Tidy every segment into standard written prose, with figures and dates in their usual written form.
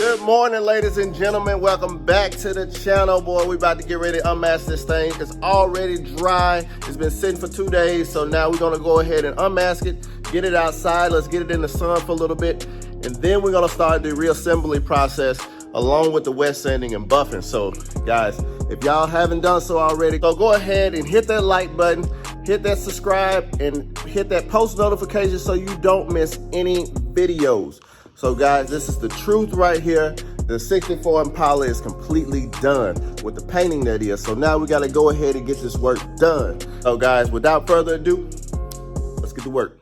Good morning, ladies and gentlemen. Welcome back to the channel. Boy, we about to get ready to unmask this thing. It's already dry. It's been sitting for 2 days. So now we're gonna go ahead and unmask it, get it outside. Let's get it in the sun for a little bit. And then we're gonna start the reassembly process along with the wet sanding and buffing. So guys, if y'all haven't done so already, so go ahead and hit that like button, hit that subscribe, and hit that post notification so you don't miss any videos. So guys, this is the truth right here. The 64 Impala is completely done with the painting that is. So now we gotta go ahead and get this work done. So guys, without further ado, let's get to work.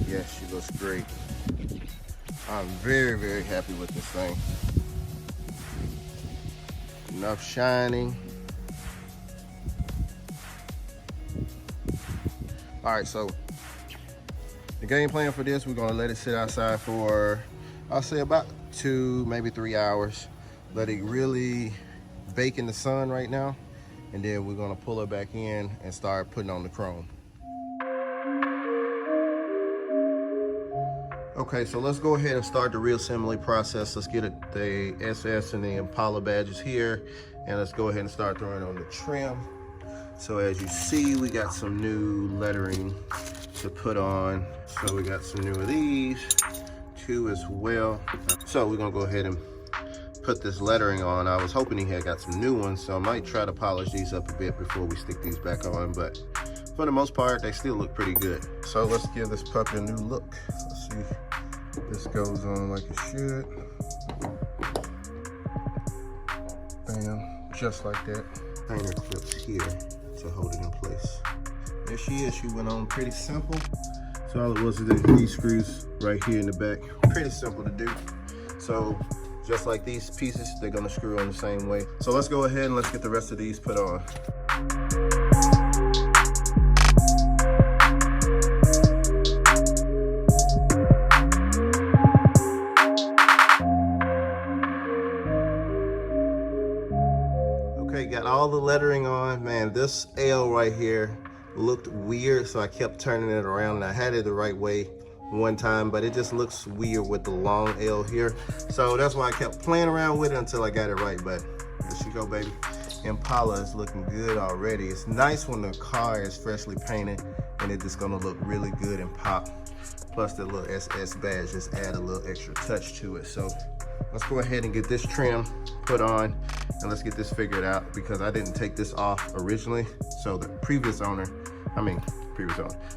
Yes, she looks great. I'm very, very happy with this thing. Enough shining. All right, so the game plan for this, we're gonna let it sit outside for, I'll say about 2, maybe 3 hours. Let it really bake in the sun right now. And then we're gonna pull it back in and start putting on the chrome. Okay, so let's go ahead and start the reassembly process. Let's get the SS and the Impala badges here, and let's go ahead and start throwing on the trim. So as you see, we got some new lettering to put on. So we got some new of these, 2 as well. So we're gonna go ahead and put this lettering on. I was hoping he had got some new ones, so I might try to polish these up a bit before we stick these back on, but for the most part, they still look pretty good. So let's give this puppy a new look. Let's see if this goes on like it should. Bam, just like that. Painter clips here to hold it in place. There she is. She went on pretty simple. So all it was is these screws right here in the back. Pretty simple to do. So just like these pieces, they're gonna screw on the same way. So let's go ahead and let's get the rest of these put on. Okay, got all the lettering on. Man, this L right here looked weird, so I kept turning it around, and I had it the right way one time, but it just looks weird with the long L here. So that's why I kept playing around with it until I got it right, but there she go, baby. Impala is looking good already. It's nice when the car is freshly painted, and it's just gonna look really good and pop. Plus the little SS badge just add a little extra touch to it. So let's go ahead and get this trim put on, and let's get this figured out, because I didn't take this off originally. So the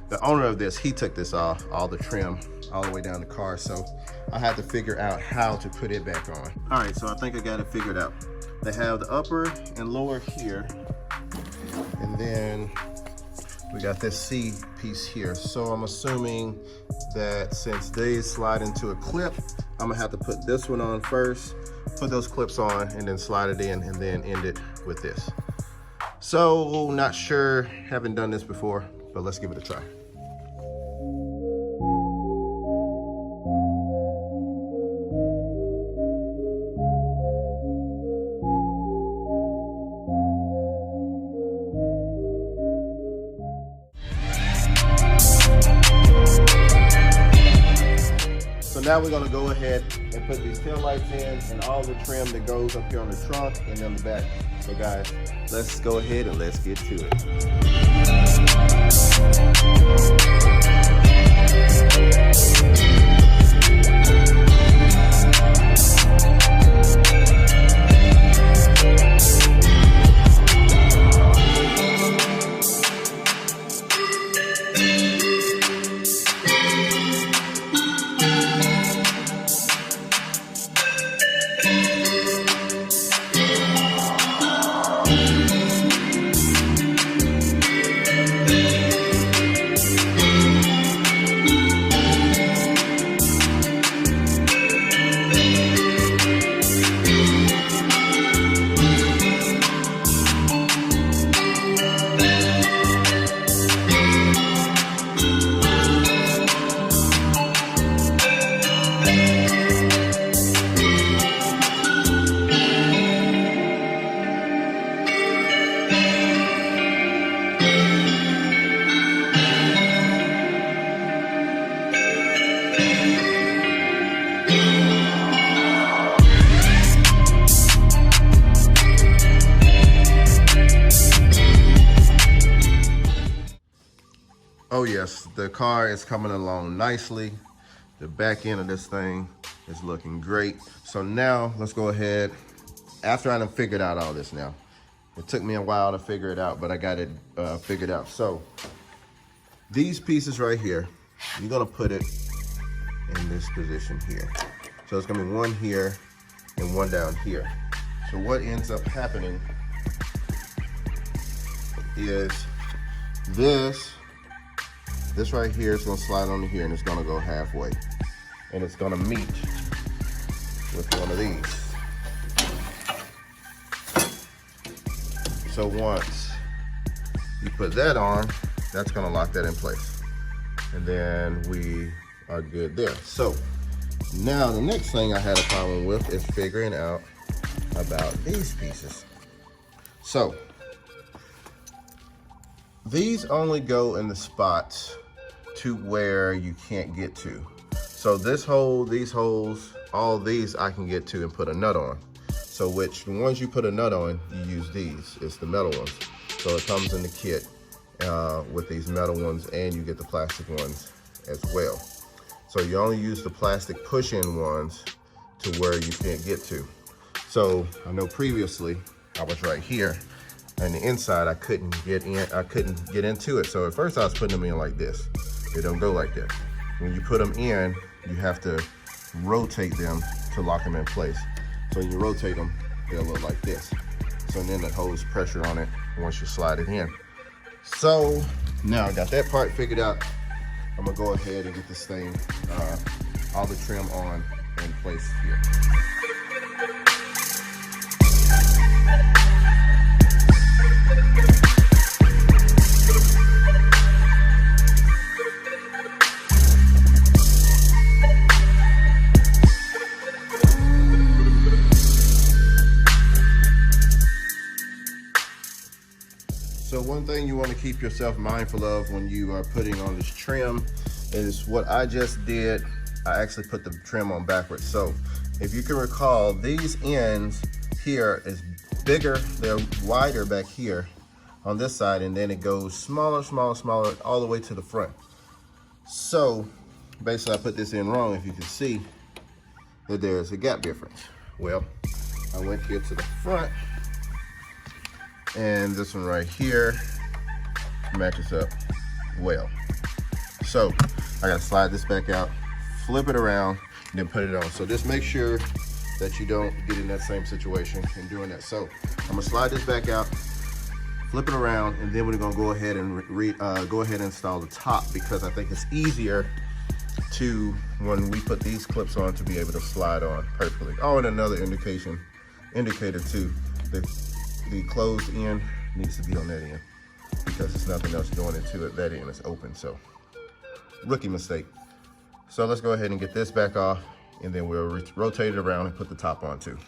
the owner of this, he took this off, all the trim, all the way down the car. So I had to figure out how to put it back on. All right, so I think I got it figured out. They have the upper and lower here, and then we got this C piece here. So I'm assuming that since they slide into a clip, I'm gonna have to put this one on first, put those clips on, and then slide it in, and then end it with this. So not sure, haven't done this before, but let's give it a try. now we're gonna go ahead and put these tail lights in and all the trim that goes up here on the trunk and on the back. So guys, let's go ahead and let's get to it. Oh yes, the car is coming along nicely. The back end of this thing is looking great. So now let's go ahead, after I done figured out all this now. It took me a while to figure it out, but I got it figured out. So these pieces right here, you're gonna put it in this position here. So it's gonna be one here and one down here. So what ends up happening is this right here is gonna slide on here and it's gonna go halfway. And it's gonna meet with one of these. So once you put that on, that's gonna lock that in place. And then we are good there. So now the next thing I had a problem with is figuring out about these pieces. So these only go in the spots to where you can't get to. So this hole, these holes, all these I can get to and put a nut on. So the ones you put a nut on, you use these. It's the metal ones. So it comes in the kit with these metal ones, and you get the plastic ones as well. So you only use the plastic push-in ones to where you can't get to. So I know previously I was right here, and the inside I couldn't get into it. So at first I was putting them in like this. They don't go like that. When you put them in, you have to rotate them to lock them in place. So when you rotate them, they'll look like this. So then that holds pressure on it once you slide it in. So now I got that part figured out. I'm gonna go ahead and get this thing, all the trim on in place here. So one thing you want to keep yourself mindful of when you are putting on this trim is what I just did. I actually put the trim on backwards. So if you can recall, these ends here is bigger, they're wider back here on this side, and then it goes smaller, smaller, smaller all the way to the front. So basically I put this in wrong. If you can see that there's a gap difference. Well, I went here to the front, and this one right here matches up well. So I gotta slide this back out, flip it around, and then put it on. So just make sure that you don't get in that same situation in doing that. So I'm gonna slide this back out, flip it around, and then we're gonna go ahead and install the top, because I think it's easier to, when we put these clips on, to be able to slide on perfectly. Oh, and another indicator too, the closed end needs to be on that end, because there's nothing else going into it. That end is open, so rookie mistake. So let's go ahead and get this back off, and then we'll rotate it around and put the top on too.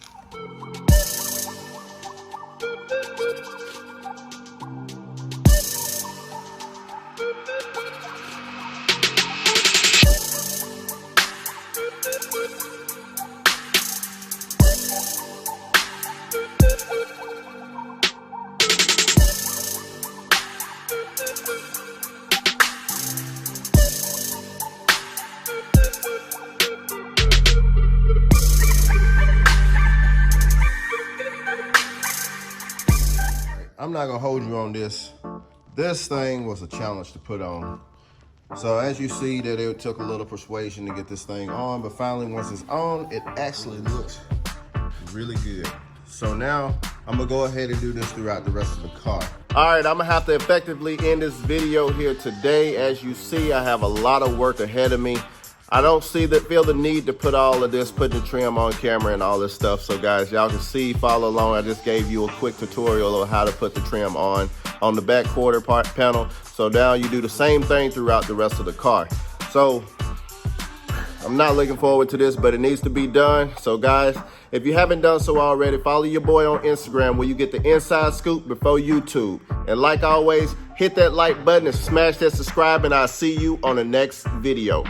I'm not gonna hold you on this. This thing was a challenge to put on. So as you see that it took a little persuasion to get this thing on, but finally once it's on, it actually looks really good. So now I'm gonna go ahead and do this throughout the rest of the car. All right, I'm gonna have to effectively end this video here today. As you see, I have a lot of work ahead of me. I don't feel the need to put all of this, putting the trim on camera and all this stuff. So guys, y'all can see, follow along. I just gave you a quick tutorial of how to put the trim on the back quarter panel. So now you do the same thing throughout the rest of the car. So I'm not looking forward to this, but it needs to be done. So guys, if you haven't done so already, follow your boy on Instagram where you get the inside scoop before YouTube. And like always, hit that like button and smash that subscribe, and I'll see you on the next video.